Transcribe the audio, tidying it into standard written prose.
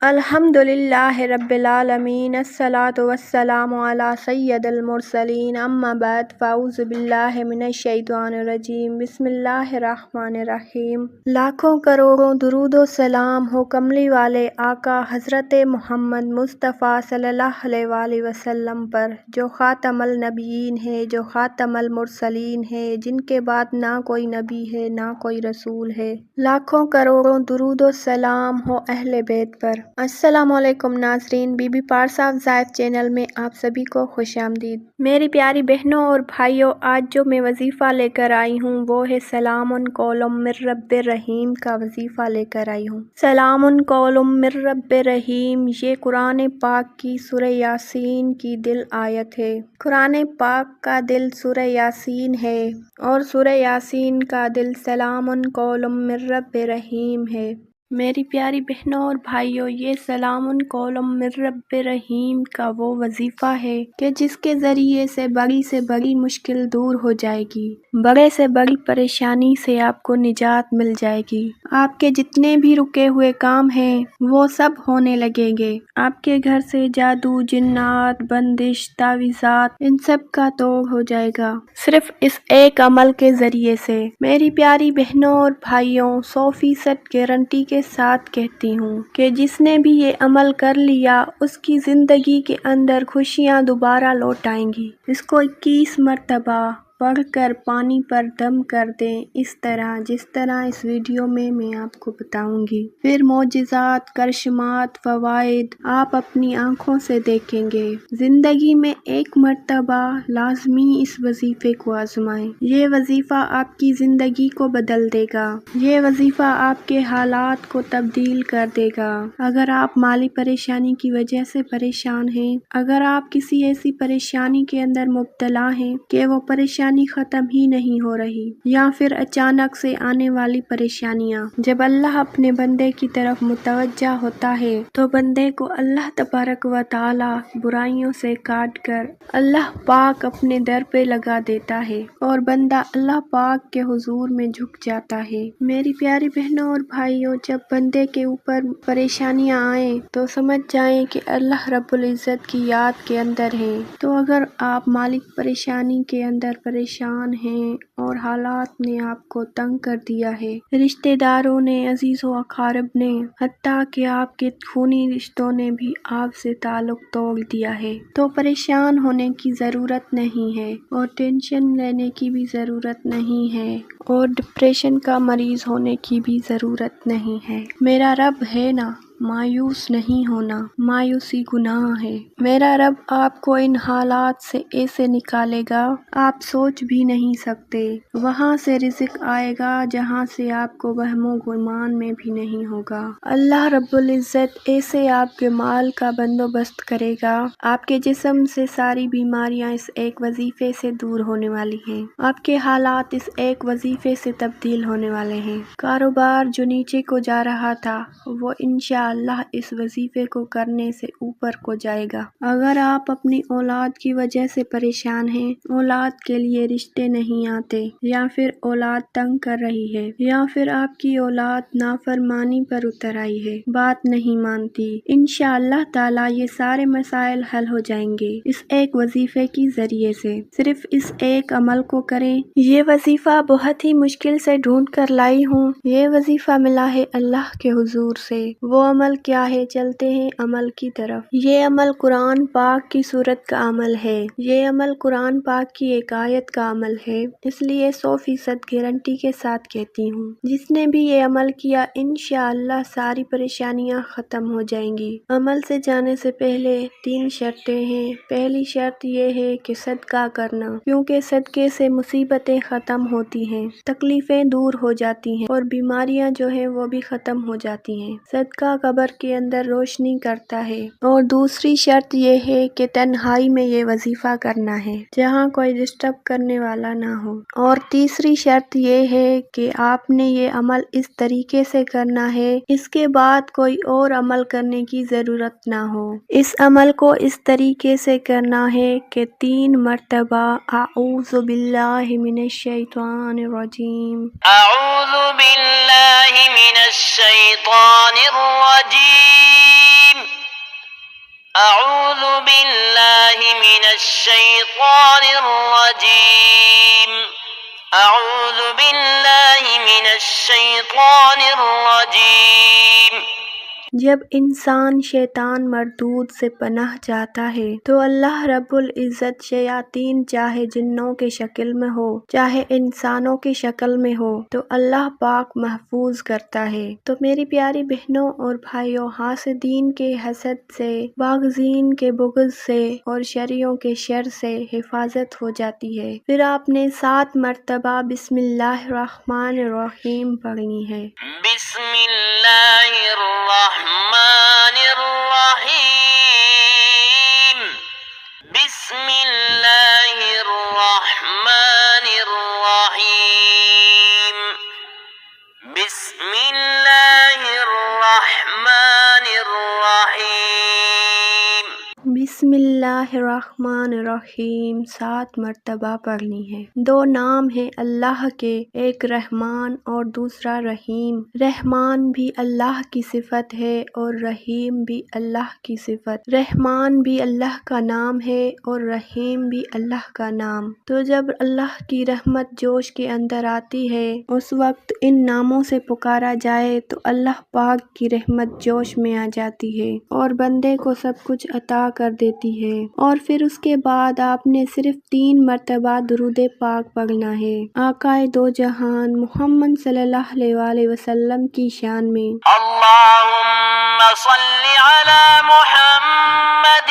الحمدللہ رب العالمین، الصلاۃ والسلام علی سید المرسلین، اما بعد، فاعوذ باللہ من الشیطان الرجیم، بسم اللہ الرحمن الرحیم۔ لاکھوں کروڑوں درود و سلام ہو کملی والے آقا حضرت محمد مصطفیٰ صلی اللہ علیہ وآلہ وسلم پر، جو خاتم النبیین ہے، جو خاتم المرسلین ہے، جن کے بعد نہ کوئی نبی ہے نہ کوئی رسول ہے۔ لاکھوں کروڑوں درود و سلام ہو اہل بیت پر۔ السلام علیکم ناظرین، be be Parsa of زائف channel میں آپ سبھی کو خوش آمدید۔ میری پیاری بہنوں اور بھائیوں، آج جو میں وظیفہ لے کر آئی ہوں وہ ہے سلام قول من رب رحیم کا وظیفہ لے کر آئی ہوں۔ سلام قول من رب رحیم، یہ قرآن پاک کی سورہ یاسین کی دل آیت ہے۔ قرآن پاک کا دل سورہ یاسین ہے اور سورہ یاسین کا دل سلام قول من رب رحیم ہے۔ میری پیاری بہنوں اور بھائیوں، یہ سلام قول من رب رحیم کا وہ وظیفہ ہے کہ جس کے ذریعے سے بڑی مشکل دور ہو جائے گی، بڑے سے بڑی پریشانی سے آپ کو نجات مل جائے گی۔ آپ کے جتنے بھی رکے ہوئے کام ہیں وہ سب ہونے لگیں گے۔ آپ کے گھر سے جادو، جنات، بندش، تعویذات، ان سب کا توڑ ہو جائے گا، صرف اس ایک عمل کے ذریعے سے۔ میری پیاری بہنوں اور بھائیوں، 100% گارنٹی کے ساتھ کہتی ہوں کہ جس نے بھی یہ عمل کر لیا اس کی زندگی کے اندر خوشیاں دوبارہ لوٹ آئیں گی۔ اس کو 21 مرتبہ پڑھ کر پانی پر دم کر دیں، اس طرح جس طرح اس ویڈیو میں آپ کو بتاؤں گی۔ پھر معجزات، کرشمات، فوائد آپ اپنی آنکھوں سے دیکھیں گے۔ زندگی میں ایک مرتبہ لازمی اس وظیفے کو آزمائیں۔ یہ وظیفہ آپ کی زندگی کو بدل دے گا۔ یہ وظیفہ آپ کے حالات کو تبدیل کر دے گا۔ اگر آپ مالی پریشانی کی وجہ سے پریشان ہیں، اگر آپ کسی ایسی پریشانی کے اندر مبتلا ہیں کہ وہ پریشانی ختم ہی نہیں ہو رہی، یا پھر اچانک سے آنے والی پریشانیاں، جب اللہ اپنے بندے کی طرف متوجہ ہوتا ہے تو بندے کو اللہ تبارک و تعالی برائیوں سے کاٹ کر اللہ پاک اپنے در پہ لگا دیتا ہے اور بندہ اللہ پاک کے حضور میں جھک جاتا ہے۔ میری پیاری بہنوں اور بھائیوں، جب بندے کے اوپر پریشانیاں آئیں تو سمجھ جائیں کہ اللہ رب العزت کی یاد کے اندر ہیں۔ تو اگر آپ مالی پریشانی کے اندر پریشان ہیں اور حالات نے آپ کو تنگ کر دیا ہے، رشتہ داروں نے، عزیز و اقارب نے، حتیٰ کہ آپ کے خونی رشتوں نے بھی آپ سے تعلق توڑ دیا ہے، تو پریشان ہونے کی ضرورت نہیں ہے اور ٹینشن لینے کی بھی ضرورت نہیں ہے اور ڈپریشن کا مریض ہونے کی بھی ضرورت نہیں ہے۔ میرا رب ہے نا، مایوس نہیں ہونا، مایوسی گناہ ہے۔ میرا رب آپ کو ان حالات سے ایسے نکالے گا آپ سوچ بھی نہیں سکتے۔ وہاں سے رزق آئے گا جہاں سے آپ کو وہم و گمان میں بھی نہیں ہوگا۔ اللہ رب العزت ایسے آپ کے مال کا بندوبست کرے گا، آپ کے جسم سے ساری بیماریاں اس ایک وظیفے سے دور ہونے والی ہیں، آپ کے حالات اس ایک وظیفے سے تبدیل ہونے والے ہیں۔ کاروبار جو نیچے کو جا رہا تھا وہ انشاءاللہ اس وظیفے کو کرنے سے اوپر کو جائے گا۔ اگر آپ اپنی اولاد کی وجہ سے پریشان ہیں، اولاد کے لیے رشتے نہیں آتے، یا پھر اولاد تنگ کر رہی ہے، یا پھر آپ کی اولاد نافرمانی پر اتر آئی ہے، بات نہیں مانتی، انشاءاللہ تعالی یہ سارے مسائل حل ہو جائیں گے اس ایک وظیفے کی ذریعے سے۔ صرف اس ایک عمل کو کریں۔ یہ وظیفہ بہت ہی مشکل سے ڈھونڈ کر لائی ہوں، یہ وظیفہ ملا ہے اللہ کے حضور سے۔ وہ عمل کیا ہے؟ چلتے ہیں عمل کی طرف۔ یہ عمل قرآن پاک کی سورت کا عمل ہے، یہ عمل قرآن پاک کی ایک آیت کا عمل ہے، اس لیے 100% گارنٹی کے ساتھ کہتی ہوں جس نے بھی یہ عمل کیا انشاءاللہ ساری پریشانیاں ختم ہو جائیں گی۔ عمل سے جانے سے پہلے 3 شرطیں ہیں۔ پہلی شرط یہ ہے کہ صدقہ کرنا، کیونکہ صدقے سے مصیبتیں ختم ہوتی ہیں، تکلیفیں دور ہو جاتی ہیں اور بیماریاں جو ہیں وہ بھی ختم ہو جاتی ہیں۔ صدقہ قبر کے اندر روشنی کرتا ہے۔ اور دوسری شرط یہ ہے کہ تنہائی میں یہ وظیفہ کرنا ہے، جہاں کوئی ڈسٹرب کرنے والا نہ ہو۔ اور تیسری شرط یہ ہے کہ آپ نے یہ عمل اس طریقے سے کرنا ہے، اس کے بعد کوئی اور عمل کرنے کی ضرورت نہ ہو۔ اس عمل کو اس طریقے سے کرنا ہے کہ 3 مرتبہ اعوذ باللہ من الشیطان الرجیم، اعوذ باللہ من الشیطان الرجیم، الشيطان الرجيم أعوذ بالله من الشيطان الرجيم جب انسان شیطان مردود سے پناہ چاہتا ہے تو اللہ رب العزت شیاطین چاہے جنوں کے شکل میں ہو چاہے انسانوں کی شکل میں ہو تو اللہ پاک محفوظ کرتا ہے۔ تو میری پیاری بہنوں اور بھائیوں، حاسدین کے حسد سے، باغزین کے بغض سے اور شریوں کے شر سے حفاظت ہو جاتی ہے۔ پھر آپ نے 7 مرتبہ بسم اللہ الرحمن الرحیم پڑھنی ہے۔ بسم اللہ الرحمن الرحیم بسم اللہ الرحمن الرحیم بسم اللہ الرحمن الرحیم بسم اللہ الرحمن الرحیم 7 مرتبہ پڑھنی ہے۔ 2 نام ہیں اللہ کے، ایک رحمان اور دوسرا رحیم۔ رحمان بھی اللہ کی صفت ہے اور رحیم بھی اللہ کی صفت۔ رحمان بھی اللہ کا نام ہے اور رحیم بھی اللہ کا نام۔ تو جب اللہ کی رحمت جوش کے اندر آتی ہے، اس وقت ان ناموں سے پکارا جائے تو اللہ پاک کی رحمت جوش میں آ جاتی ہے اور بندے کو سب کچھ عطا کر دیتی ہے۔ اور پھر اس کے بعد آپ نے صرف 3 مرتبہ درود پاک پڑھنا ہے آقائے دو جہان محمد صلی اللہ علیہ وآلہ وسلم کی شان میں۔ اللہم صل علی محمد